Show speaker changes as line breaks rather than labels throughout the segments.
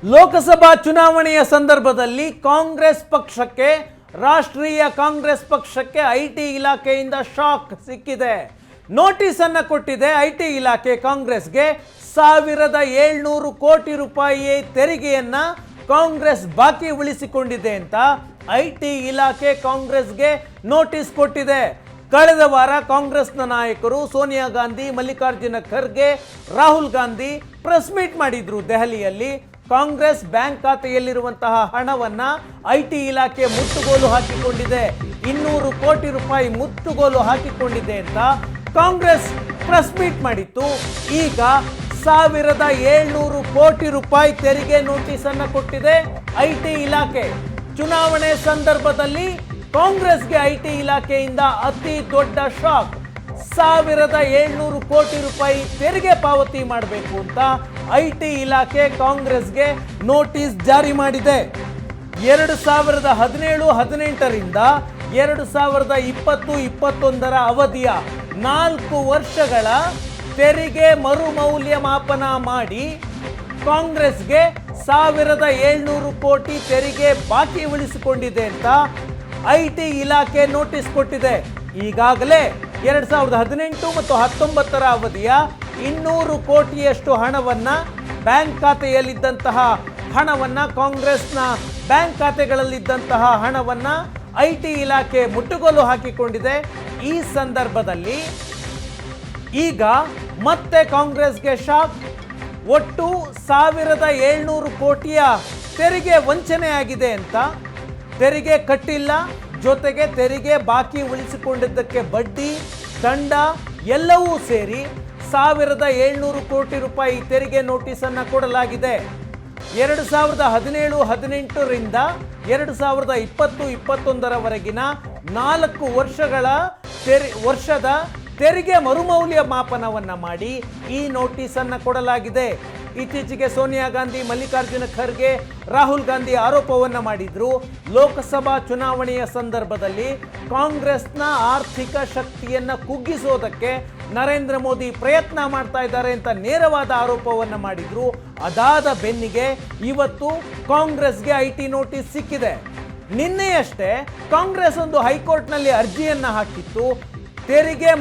ಲೋಕಸಭಾ ಚುನಾವಣೆಯ ಸಂದರ್ಭದಲ್ಲಿ ಕಾಂಗ್ರೆಸ್ ಪಕ್ಷಕ್ಕೆ ರಾಷ್ಟ್ರೀಯ ಕಾಂಗ್ರೆಸ್ ಪಕ್ಷಕ್ಕೆ ಐಟಿ ಇಲಾಖೆಯಿಂದ ಶಾಕ್ ಸಿಕ್ಕಿದೆ. ನೋಟಿಸ್ ಅನ್ನು ಕೊಟ್ಟಿದೆ ಐಟಿ ಇಲಾಖೆ ಕಾಂಗ್ರೆಸ್ಗೆ. 1700 ಕೋಟಿ ರೂಪಾಯಿ ತೆರಿಗೆಯನ್ನ ಕಾಂಗ್ರೆಸ್ ಬಾಕಿ ಉಳಿಸಿಕೊಂಡಿದೆ ಅಂತ ಐಟಿ ಇಲಾಖೆ ಕಾಂಗ್ರೆಸ್ಗೆ ನೋಟಿಸ್ ಕೊಟ್ಟಿದೆ. ಕಳೆದ ವಾರ ಕಾಂಗ್ರೆಸ್ನ ನಾಯಕರು ಸೋನಿಯಾ ಗಾಂಧಿ, ಮಲ್ಲಿಕಾರ್ಜುನ ಖರ್ಗೆ, ರಾಹುಲ್ ಗಾಂಧಿ ಪ್ರೆಸ್ ಮೀಟ್ ಮಾಡಿದ್ರು ದೆಹಲಿಯಲ್ಲಿ. ಕಾಂಗ್ರೆಸ್ ಬ್ಯಾಂಕ್ ಖಾತೆಯಲ್ಲಿರುವಂತಹ ಹಣವನ್ನ ಐಟಿ ಇಲಾಖೆ ಮುಟ್ಟುಗೋಲು ಹಾಕಿಕೊಂಡಿದೆ, 200 ಕೋಟಿ ರೂಪಾಯಿ ಮುಟ್ಟುಗೋಲು ಹಾಕಿಕೊಂಡಿದೆ ಅಂತ ಕಾಂಗ್ರೆಸ್ ಪ್ರೆಸ್ ಮೀಟ್ ಮಾಡಿತ್ತು. ಈಗ 1700 ಕೋಟಿ ರೂಪಾಯಿ ತೆರಿಗೆ ನೋಟಿಸ್ ಅನ್ನು ಕೊಟ್ಟಿದೆ ಐಟಿ ಇಲಾಖೆ. ಚುನಾವಣೆ ಸಂದರ್ಭದಲ್ಲಿ ಕಾಂಗ್ರೆಸ್ಗೆ ಐಟಿ ಇಲಾಖೆಯಿಂದ ಅತಿ ದೊಡ್ಡ ಶಾಕ್. 1700 ಕೋಟಿ ರೂಪಾಯಿ ತೆರಿಗೆ ಪಾವತಿ ಮಾಡಬೇಕು ಅಂತ ಐಟಿ ಇಲಾಖೆ ಕಾಂಗ್ರೆಸ್ಗೆ ನೋಟಿಸ್ ಜಾರಿ ಮಾಡಿದೆ. 2017-18ರಿಂದ 2020-21 ಅವಧಿಯ 4 ವರ್ಷಗಳ ತೆರಿಗೆ ಮರುಮೌಲ್ಯಮಾಪನ ಮಾಡಿ ಕಾಂಗ್ರೆಸ್ಗೆ 1700 ಕೋಟಿ ತೆರಿಗೆ ಬಾಕಿ ಉಳಿಸಿಕೊಂಡಿದೆ ಅಂತ ಐಟಿ ಇಲಾಖೆ ನೋಟಿಸ್ ಕೊಟ್ಟಿದೆ. ಈಗಾಗಲೇ 2018 ಮತ್ತು 19 ಅವಧಿಯ 200 ಕೋಟಿಯಷ್ಟು ಹಣವನ್ನ ಬ್ಯಾಂಕ್ ಖಾತೆಯಲ್ಲಿದ್ದಂತಹ ಹಣವನ್ನ ಕಾಂಗ್ರೆಸ್ನ ಬ್ಯಾಂಕ್ ಖಾತೆಗಳಲ್ಲಿದ್ದಂತಹ ಹಣವನ್ನ ಐಟಿ ಇಲಾಖೆ ಮುಟ್ಟುಗೋಲು ಹಾಕಿಕೊಂಡಿದೆ. ಈ ಸಂದರ್ಭದಲ್ಲಿ ಈಗ ಮತ್ತೆ ಕಾಂಗ್ರೆಸ್ಗೆ ಶಾಕ್. ಒಟ್ಟು 1700 ಕೋಟಿಯ ತೆರಿಗೆ ವಂಚನೆ ಆಗಿದೆ ಅಂತ, ತೆರಿಗೆ ಕಟ್ಟಿಲ್ಲ, ಜೊತೆಗೆ ತೆರಿಗೆ ಬಾಕಿ ಉಳಿಸಿಕೊಂಡಿದ್ದಕ್ಕೆ ಬಡ್ಡಿ, ದಂಡ ಎಲ್ಲವೂ ಸೇರಿ 1700 ಕೋಟಿ ರೂಪಾಯಿ ತೆರಿಗೆ ನೋಟಿಸ್ ಅನ್ನು ಕೊಡಲಾಗಿದೆ. 2017-18ರಿಂದ 2020-21 4 ವರ್ಷದ ತೆರಿಗೆ ಮರುಮೌಲ್ಯಮಾಪನವನ್ನು ಮಾಡಿ ಈ ನೋಟಿಸ್ ಅನ್ನು ಕೊಡಲಾಗಿದೆ. ಇತ್ತೀಚೆಗೆ ಸೋನಿಯಾ ಗಾಂಧಿ, ಮಲ್ಲಿಕಾರ್ಜುನ ಖರ್ಗೆ, ರಾಹುಲ್ ಗಾಂಧಿ ಆರೋಪವನ್ನು ಮಾಡಿದ್ರು. ಲೋಕಸಭಾ ಚುನಾವಣೆಯ ಸಂದರ್ಭದಲ್ಲಿ ಕಾಂಗ್ರೆಸ್ನ ಆರ್ಥಿಕ ಶಕ್ತಿಯನ್ನು ಕುಗ್ಗಿಸೋದಕ್ಕೆ ನರೇಂದ್ರ ಮೋದಿ ಪ್ರಯತ್ನ ಮಾಡ್ತಾ ಇದ್ದಾರೆ ಅಂತ ನೇರವಾದ ಆರೋಪವನ್ನು ಮಾಡಿದ್ರು. ಅದಾದ ಬೆನ್ನಿಗೆ ಇವತ್ತು ಕಾಂಗ್ರೆಸ್ಗೆ ಐಟಿ ನೋಟಿಸ್ ಸಿಕ್ಕಿದೆ. ನಿನ್ನೆಯಷ್ಟೇ ಕಾಂಗ್ರೆಸ್ ಒಂದು ಹೈಕೋರ್ಟ್ನಲ್ಲಿ ಅರ್ಜಿಯನ್ನು ಹಾಕಿತ್ತು. ತೆರಿಗೆ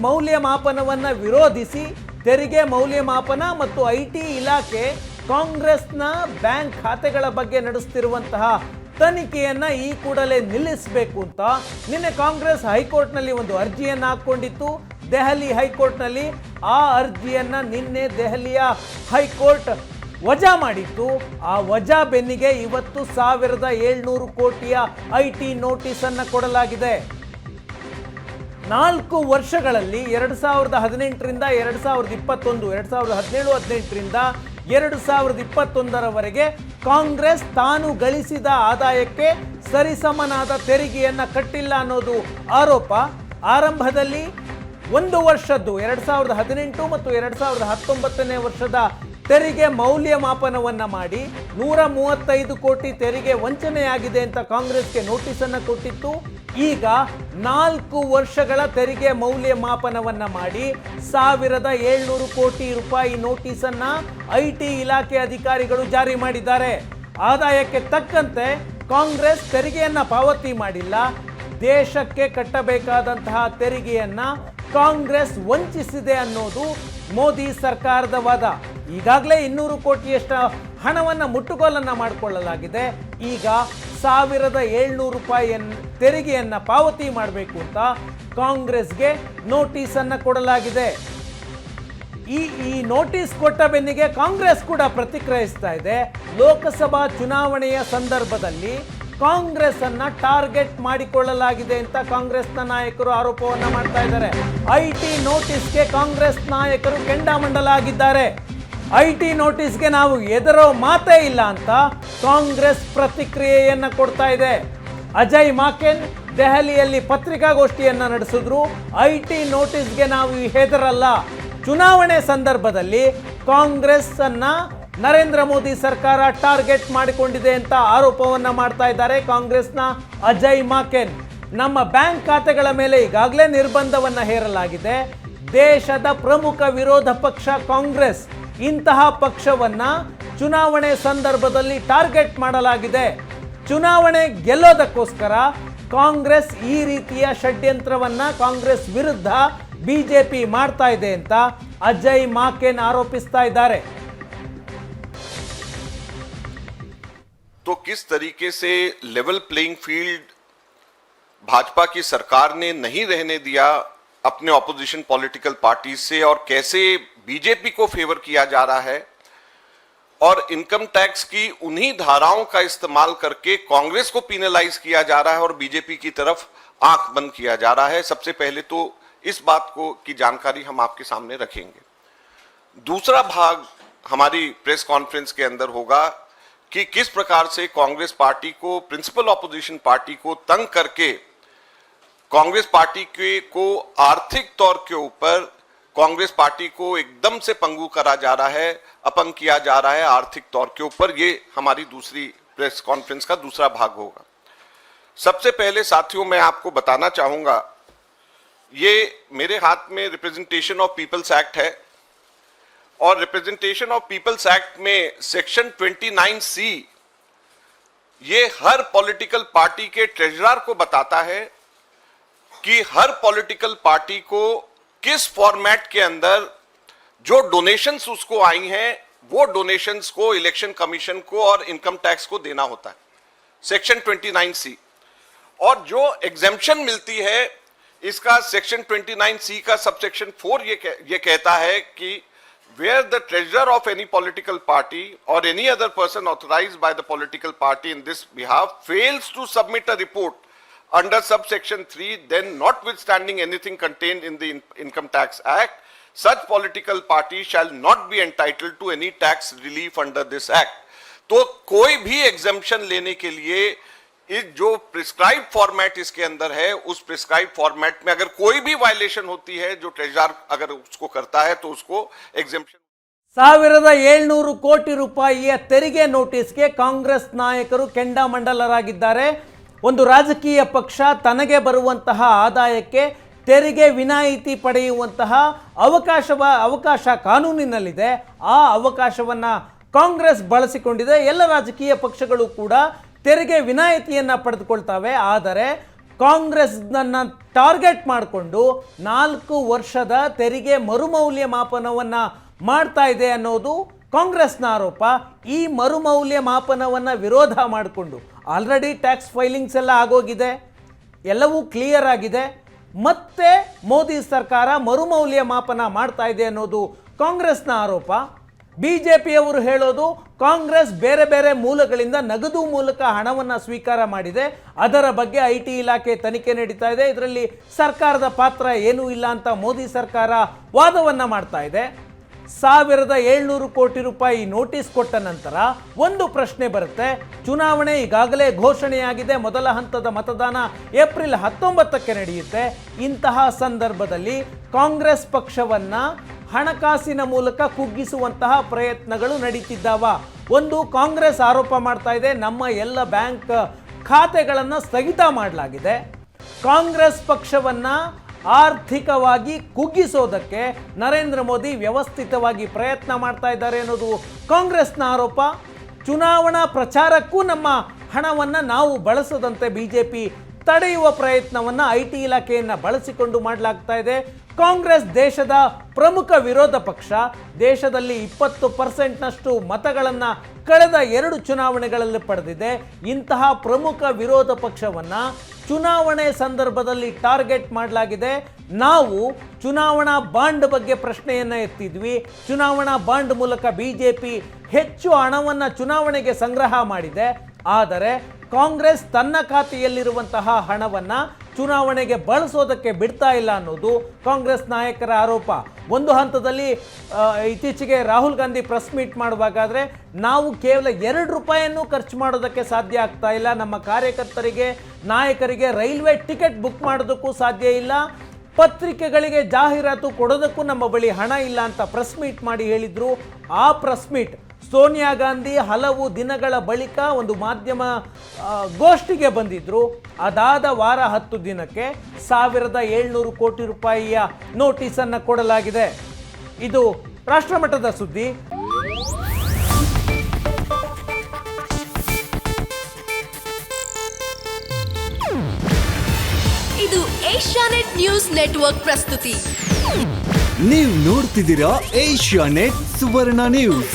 ಮೌಲ್ಯಮಾಪನವನ್ನು ವಿರೋಧಿಸಿ ತೆರಿಗೆ ಮೌಲ್ಯಮಾಪನ ಮತ್ತು ಐಟಿ ಇಲಾಖೆ ಕಾಂಗ್ರೆಸ್ನ ಬ್ಯಾಂಕ್ ಖಾತೆಗಳ ಬಗ್ಗೆ ನಡೆಸುತ್ತಿರುವಂತಹ ತನಿಖೆಯನ್ನ ಈ ಕೂಡಲೇ ನಿಲ್ಲಿಸಬೇಕು ಅಂತ ನಿನ್ನೆ ಕಾಂಗ್ರೆಸ್ ಹೈಕೋರ್ಟ್ನಲ್ಲಿ ಒಂದು ಅರ್ಜಿಯನ್ನು ಹಾಕೊಂಡಿತ್ತು. ದೆಹಲಿ ಹೈಕೋರ್ಟ್ನಲ್ಲಿ ಆ ಅರ್ಜಿಯನ್ನ ನಿನ್ನೆ ದೆಹಲಿಯ ಹೈಕೋರ್ಟ್ ವಜಾ ಮಾಡಿತ್ತು. ಆ ವಜಾ ಬೆನ್ನಿಗೆ ಇವತ್ತು 1700 ಕೋಟಿಯ ಐಟಿ ನೋಟಿಸ್ ಅನ್ನು ಕೊಡಲಾಗಿದೆ. 4 ವರ್ಷಗಳಲ್ಲಿ 2018ರಿಂದ 2021, 2017-18ರಿಂದ 2021 ಕಾಂಗ್ರೆಸ್ ತಾನು ಗಳಿಸಿದ ಆದಾಯಕ್ಕೆ ಸರಿಸಮನಾದ ತೆರಿಗೆಯನ್ನು ಕಟ್ಟಿಲ್ಲ ಅನ್ನೋದು ಆರೋಪ. ಆರಂಭದಲ್ಲಿ 1 ವರ್ಷದ್ದು 2018 ಮತ್ತು 2019 ವರ್ಷದ ತೆರಿಗೆ ಮೌಲ್ಯಮಾಪನವನ್ನು ಮಾಡಿ 135 ಕೋಟಿ ತೆರಿಗೆ ವಂಚನೆಯಾಗಿದೆ ಅಂತ ಕಾಂಗ್ರೆಸ್ಗೆ ನೋಟಿಸನ್ನು ಕೊಟ್ಟಿತ್ತು. ಈಗ 4 ವರ್ಷಗಳ ತೆರಿಗೆ ಮೌಲ್ಯಮಾಪನವನ್ನು ಮಾಡಿ 1700 ಕೋಟಿ ರೂಪಾಯಿ ನೋಟಿಸನ್ನು ಐಟಿ ಇಲಾಖೆ ಅಧಿಕಾರಿಗಳು ಜಾರಿ ಮಾಡಿದ್ದಾರೆ. ಆದಾಯಕ್ಕೆ ತಕ್ಕಂತೆ ಕಾಂಗ್ರೆಸ್ ತೆರಿಗೆಯನ್ನು ಪಾವತಿ ಮಾಡಿಲ್ಲ. ದೇಶಕ್ಕೆ ಕಟ್ಟಬೇಕಾದಂತಹ ತೆರಿಗೆಯನ್ನು ಕಾಂಗ್ರೆಸ್ ವಂಚಿಸಿದೆ ಅನ್ನೋದು ಮೋದಿ ಸರ್ಕಾರದ ವಾದ. ಈಗಾಗಲೇ 200 ಕೋಟಿಯಷ್ಟು ಹಣವನ್ನು ಮುಟ್ಟುಗೋಲನ್ನು ಮಾಡಿಕೊಳ್ಳಲಾಗಿದೆ. ಈಗ 1700 ರೂಪಾಯಿ ತೆರಿಗೆಯನ್ನು ಪಾವತಿ ಮಾಡಬೇಕು ಅಂತ ಕಾಂಗ್ರೆಸ್ಗೆ ನೋಟಿಸ್ ಅನ್ನು ಕೊಡಲಾಗಿದೆ. ಈ ನೋಟಿಸ್ ಕೊಟ್ಟ ಬೆನ್ನಿಗೆ ಕಾಂಗ್ರೆಸ್ ಕೂಡ ಪ್ರತಿಕ್ರಿಯಿಸ್ತಾ ಇದೆ. ಲೋಕಸಭಾ ಚುನಾವಣೆಯ ಸಂದರ್ಭದಲ್ಲಿ ಕಾಂಗ್ರೆಸ್ ಅನ್ನ ಟಾರ್ಗೆಟ್ ಮಾಡಿಕೊಳ್ಳಲಾಗಿದೆ ಅಂತ ಕಾಂಗ್ರೆಸ್ನ ನಾಯಕರು ಆರೋಪವನ್ನ ಮಾಡ್ತಾ ಇದ್ದಾರೆ. ಐಟಿ ನೋಟಿಸ್ಗೆ ಕಾಂಗ್ರೆಸ್ ನಾಯಕರು ಕೆಂಡಾಮಂಡಲಾಗಿದ್ದಾರೆ. ಐಟಿ ನೋಟಿಸ್ಗೆ ನಾವು ಎದುರೋ ಮಾತೇ ಇಲ್ಲ ಅಂತ ಕಾಂಗ್ರೆಸ್ ಪ್ರತಿಕ್ರಿಯೆಯನ್ನ ಕೊಡ್ತಾ ಇದೆ. ಅಜಯ್ ಮಾಕೆನ್ ದೆಹಲಿಯಲ್ಲಿ ಪತ್ರಿಕಾಗೋಷ್ಠಿಯನ್ನ ನಡೆಸಿದ್ರು. ಐಟಿ ನೋಟಿಸ್ಗೆ ನಾವು ಹೆದರಲ್ಲ, ಚುನಾವಣೆ ಸಂದರ್ಭದಲ್ಲಿ ಕಾಂಗ್ರೆಸ್ ಅನ್ನ ನರೇಂದ್ರ ಮೋದಿ ಸರ್ಕಾರ ಟಾರ್ಗೆಟ್ ಮಾಡಿಕೊಂಡಿದೆ ಅಂತ ಆರೋಪವನ್ನ ಮಾಡ್ತಾ ಇದ್ದಾರೆ ಕಾಂಗ್ರೆಸ್ನ ಅಜಯ್ ಮಾಕೆನ್. ನಮ್ಮ ಬ್ಯಾಂಕ್ ಖಾತೆಗಳ ಮೇಲೆ ಈಗಾಗಲೇ ನಿರ್ಬಂಧವನ್ನ ಹೇರಲಾಗಿದೆ. ದೇಶದ ಪ್ರಮುಖ ವಿರೋಧ ಪಕ್ಷ ಕಾಂಗ್ರೆಸ್ ಇಂತಹ ಪಕ್ಷವನ್ನ ಚುನಾವಣೆ ಸಂದರ್ಭದಲ್ಲಿ ಟಾರ್ಗೆಟ್ ಮಾಡಲಾಗಿದೆ. ಚುನಾವಣೆ ಗೆಲ್ಲೋದಕ್ಕೋಸ್ಕರ ಕಾಂಗ್ರೆಸ್ ಈ ರೀತಿಯ ಷಡ್ಯಂತ್ರವನ್ನ ಕಾಂಗ್ರೆಸ್ ವಿರುದ್ಧ ಬಿಜೆಪಿ ಮಾಡ್ತಾ ಇದೆ ಅಂತ ಅಜಯ್ ಮಾಕೆನ್ ಆರೋಪಿಸ್ತಾ ಇದ್ದಾರೆ.
तो किस तरीके से लेवल प्लेइंग फील्ड भाजपा की सरकार ने नहीं रहने दिया अपने ऑपोजिशन पॉलिटिकल पार्टी से, और कैसे बीजेपी को फेवर किया जा रहा है और इनकम टैक्स की उन्हीं धाराओं का इस्तेमाल करके कांग्रेस को पिनलाइज किया जा रहा है और बीजेपी की तरफ आंख बंद किया जा रहा है। सबसे पहले तो इस बात को की जानकारी हम आपके सामने रखेंगे। दूसरा भाग हमारी प्रेस कॉन्फ्रेंस के अंदर होगा कि किस प्रकार से कांग्रेस पार्टी को, प्रिंसिपल ऑपोजिशन पार्टी को तंग करके कांग्रेस पार्टी को आर्थिक तौर के ऊपर कांग्रेस पार्टी को एकदम से पंगु करा जा रहा है, अपंग किया जा रहा है आर्थिक तौर के ऊपर। ये हमारी दूसरी प्रेस कॉन्फ्रेंस का दूसरा भाग होगा। सबसे पहले साथियों मैं आपको बताना चाहूंगा, ये मेरे हाथ में रिप्रेजेंटेशन ऑफ पीपल्स एक्ट है और रिप्रेजेंटेशन ऑफ पीपल्स एक्ट में सेक्शन 29C ये हर पॉलिटिकल पार्टी के ट्रेजरर को बताता है कि हर पॉलिटिकल पार्टी को किस फॉर्मेट के अंदर जो डोनेशंस उसको आई हैं वो डोनेशंस को इलेक्शन कमीशन को और इनकम टैक्स को देना होता है, सेक्शन 29C। और जो एग्जेम्पशन मिलती है इसका सेक्शन 29C का सबसेक्शन 4 ये कहता है कि where the treasurer of any political party or any other person authorized by the political party in this behalf fails to submit a report under subsection 3, then notwithstanding anything contained in the Income Tax Act, such political party shall not be entitled to any tax relief under this act. तो कोई भी exemption लेने के लिए इस जो prescribe format इसके अंदर है उस प्रिस्क्राइब फॉर्मेट में अगर कोई भी वायलेशन होती है जो ट्रेजरर अगर उसको करता है तो उसको एग्जेम्पशन।
1700 ಕೋಟಿ ರೂಪಾಯಿಯ ತೆರಿಗೆ ನೋಟಿಸ್ಗೆ ಕಾಂಗ್ರೆಸ್ ನಾಯಕರು ಕೆಂಡಾಮಂಡಲರಾಗಿದ್ದಾರೆ. ಒಂದು ರಾಜಕೀಯ ಪಕ್ಷ ತನಗೆ ಬರುವಂತಹ ಆದಾಯಕ್ಕೆ ತೆರಿಗೆ ವಿನಾಯಿತಿ ಪಡೆಯುವಂತಹ ಅವಕಾಶ ಕಾನೂನಿನಲ್ಲಿದೆ. ಆ ಅವಕಾಶವನ್ನು ಕಾಂಗ್ರೆಸ್ ಬಳಸಿಕೊಂಡಿದೆ. ಎಲ್ಲ ರಾಜಕೀಯ ಪಕ್ಷಗಳು ಕೂಡ ತೆರಿಗೆ ವಿನಾಯಿತಿಯನ್ನು ಪಡೆದುಕೊಳ್ತವೆ. ಆದರೆ ಕಾಂಗ್ರೆಸ್ನನ್ನು ಟಾರ್ಗೆಟ್ ಮಾಡಿಕೊಂಡು 4 ವರ್ಷದ ತೆರಿಗೆ ಮರುಮೌಲ್ಯಮಾಪನವನ್ನು ಮಾಡ್ತಾ ಇದೆ ಅನ್ನೋದು ಕಾಂಗ್ರೆಸ್ನ ಆರೋಪ. ಈ ಮರುಮೌಲ್ಯಮಾಪನವನ್ನು ವಿರೋಧ ಮಾಡಿಕೊಂಡು ಆಲ್ರೆಡಿ ಟ್ಯಾಕ್ಸ್ ಫೈಲಿಂಗ್ಸ್ ಎಲ್ಲ ಆಗೋಗಿದೆ, ಎಲ್ಲವೂ ಕ್ಲಿಯರ್ ಆಗಿದೆ. ಮತ್ತೆ ಮೋದಿ ಸರ್ಕಾರ ಮರುಮೌಲ್ಯಮಾಪನ ಮಾಡ್ತಾ ಇದೆ ಅನ್ನೋದು ಕಾಂಗ್ರೆಸ್ನ ಆರೋಪ. ಬಿಜೆಪಿಯವರು ಹೇಳೋದು ಕಾಂಗ್ರೆಸ್ ಬೇರೆ ಬೇರೆ ಮೂಲಗಳಿಂದ ನಗದು ಮೂಲಕ ಹಣವನ್ನು ಸ್ವೀಕಾರ ಮಾಡಿದೆ, ಅದರ ಬಗ್ಗೆ IT ಇಲಾಖೆ ತನಿಖೆ ನಡೀತಾ ಇದೆ, ಇದರಲ್ಲಿ ಸರ್ಕಾರದ ಪಾತ್ರ ಏನೂ ಇಲ್ಲ ಅಂತ ಮೋದಿ ಸರ್ಕಾರ ವಾದವನ್ನು ಮಾಡ್ತಾ ಇದೆ. 1700 ಕೋಟಿ ರೂಪಾಯಿ ನೋಟಿಸ್ ಕೊಟ್ಟ ನಂತರ ಒಂದು ಪ್ರಶ್ನೆ ಬರುತ್ತೆ. ಚುನಾವಣೆ ಈಗಾಗಲೇ ಘೋಷಣೆಯಾಗಿದೆ, ಮೊದಲ ಹಂತದ ಮತದಾನ ಏಪ್ರಿಲ್ 19ಕ್ಕೆ ನಡೆಯುತ್ತೆ. ಇಂತಹ ಸಂದರ್ಭದಲ್ಲಿ ಕಾಂಗ್ರೆಸ್ ಪಕ್ಷವನ್ನು ಹಣಕಾಸಿನ ಮೂಲಕ ಕುಗ್ಗಿಸುವಂತಹ ಪ್ರಯತ್ನಗಳು ನಡೀತಿದ್ದಾವ. ಒಂದು, ಕಾಂಗ್ರೆಸ್ ಆರೋಪ ಮಾಡ್ತಾ ಇದೆ ನಮ್ಮ ಎಲ್ಲ ಬ್ಯಾಂಕ್ ಖಾತೆಗಳನ್ನು ಸ್ಥಗಿತ ಮಾಡಲಾಗಿದೆ. ಕಾಂಗ್ರೆಸ್ ಪಕ್ಷವನ್ನು ಆರ್ಥಿಕವಾಗಿ ಕುಗ್ಗಿಸೋದಕ್ಕೆ ನರೇಂದ್ರ ಮೋದಿ ವ್ಯವಸ್ಥಿತವಾಗಿ ಪ್ರಯತ್ನ ಮಾಡ್ತಾ ಇದ್ದಾರೆ ಅನ್ನೋದು ಕಾಂಗ್ರೆಸ್ನ ಆರೋಪ. ಚುನಾವಣಾ ಪ್ರಚಾರಕ್ಕೂ ನಮ್ಮ ಹಣವನ್ನು ನಾವು ಬಳಸದಂತೆ ಬಿಜೆಪಿ ತಡೆಯುವ ಪ್ರಯತ್ನವನ್ನು IT ಇಲಾಖೆಯನ್ನು ಬಳಸಿಕೊಂಡು ಮಾಡಲಾಗ್ತಾ ಇದೆ. ಕಾಂಗ್ರೆಸ್ ದೇಶದ ಪ್ರಮುಖ ವಿರೋಧ ಪಕ್ಷ, ದೇಶದಲ್ಲಿ 20%ನಷ್ಟು ಮತಗಳನ್ನು ಕಳೆದ 2 ಚುನಾವಣೆಗಳಲ್ಲಿ ಪಡೆದಿದೆ. ಇಂತಹ ಪ್ರಮುಖ ವಿರೋಧ ಪಕ್ಷವನ್ನು ಚುನಾವಣೆ ಸಂದರ್ಭದಲ್ಲಿ ಟಾರ್ಗೆಟ್ ಮಾಡಲಾಗಿದೆ. ನಾವು ಚುನಾವಣಾ ಬಾಂಡ್ ಬಗ್ಗೆ ಪ್ರಶ್ನೆಯನ್ನು ಎತ್ತಿದ್ವಿ. ಚುನಾವಣಾ ಬಾಂಡ್ ಮೂಲಕ ಬಿಜೆಪಿ ಹೆಚ್ಚು ಹಣವನ್ನು ಚುನಾವಣೆಗೆ ಸಂಗ್ರಹ ಮಾಡಿದೆ. ಆದರೆ ಕಾಂಗ್ರೆಸ್ ತನ್ನ ಖಾತೆಯಲ್ಲಿರುವಂತಹ ಹಣವನ್ನು ಚುನಾವಣೆಗೆ ಬಳಸೋದಕ್ಕೆ ಬಿಡ್ತಾ ಇಲ್ಲ ಅನ್ನೋದು ಕಾಂಗ್ರೆಸ್ ನಾಯಕರ ಆರೋಪ. ಒಂದು ಹಂತದಲ್ಲಿ ಇತ್ತೀಚೆಗೆ ರಾಹುಲ್ ಗಾಂಧಿ ಪ್ರೆಸ್ ಮೀಟ್ ಮಾಡುವಾಗಾದರೆ ನಾವು ಕೇವಲ 2 ರೂಪಾಯಿಯನ್ನು ಖರ್ಚು ಮಾಡೋದಕ್ಕೆ ಸಾಧ್ಯ ಆಗ್ತಾ ಇಲ್ಲ, ನಮ್ಮ ಕಾರ್ಯಕರ್ತರಿಗೆ ನಾಯಕರಿಗೆ ರೈಲ್ವೆ ಟಿಕೆಟ್ ಬುಕ್ ಮಾಡೋದಕ್ಕೂ ಸಾಧ್ಯ ಇಲ್ಲ, ಪತ್ರಿಕೆಗಳಿಗೆ ಜಾಹೀರಾತು ಕೊಡೋದಕ್ಕೂ ನಮ್ಮ ಬಳಿ ಹಣ ಇಲ್ಲ ಅಂತ ಪ್ರೆಸ್ ಮೀಟ್ ಮಾಡಿ ಹೇಳಿದರು. ಆ ಪ್ರೆಸ್ ಮೀಟ್ ಸೋನಿಯಾ ಗಾಂಧಿ ಹಲವು ದಿನಗಳ ಬಳಿಕ ಒಂದು ಮಾಧ್ಯಮ ಗೋಷ್ಠಿಗೆ ಬಂದಿದ್ದರು. ಅದಾದ ವಾರ 10 ದಿನಕ್ಕೆ 1700 ಕೋಟಿ ರೂಪಾಯಿಯ ನೋಟಿಸನ್ನು ಕೊಡಲಾಗಿದೆ. ಇದು ರಾಷ್ಟ್ರಮಟ್ಟದ ಸುದ್ದಿ.
ಏಷ್ಯಾನೆಟ್ ನ್ಯೂಸ್ ನೆಟ್ವರ್ಕ್ ಪ್ರಸ್ತುತಿ.
ನೀವು ನೋಡ್ತಿದ್ದೀರಾ ಏಷ್ಯಾನೆಟ್ ಸುವರ್ಣ ನ್ಯೂಸ್.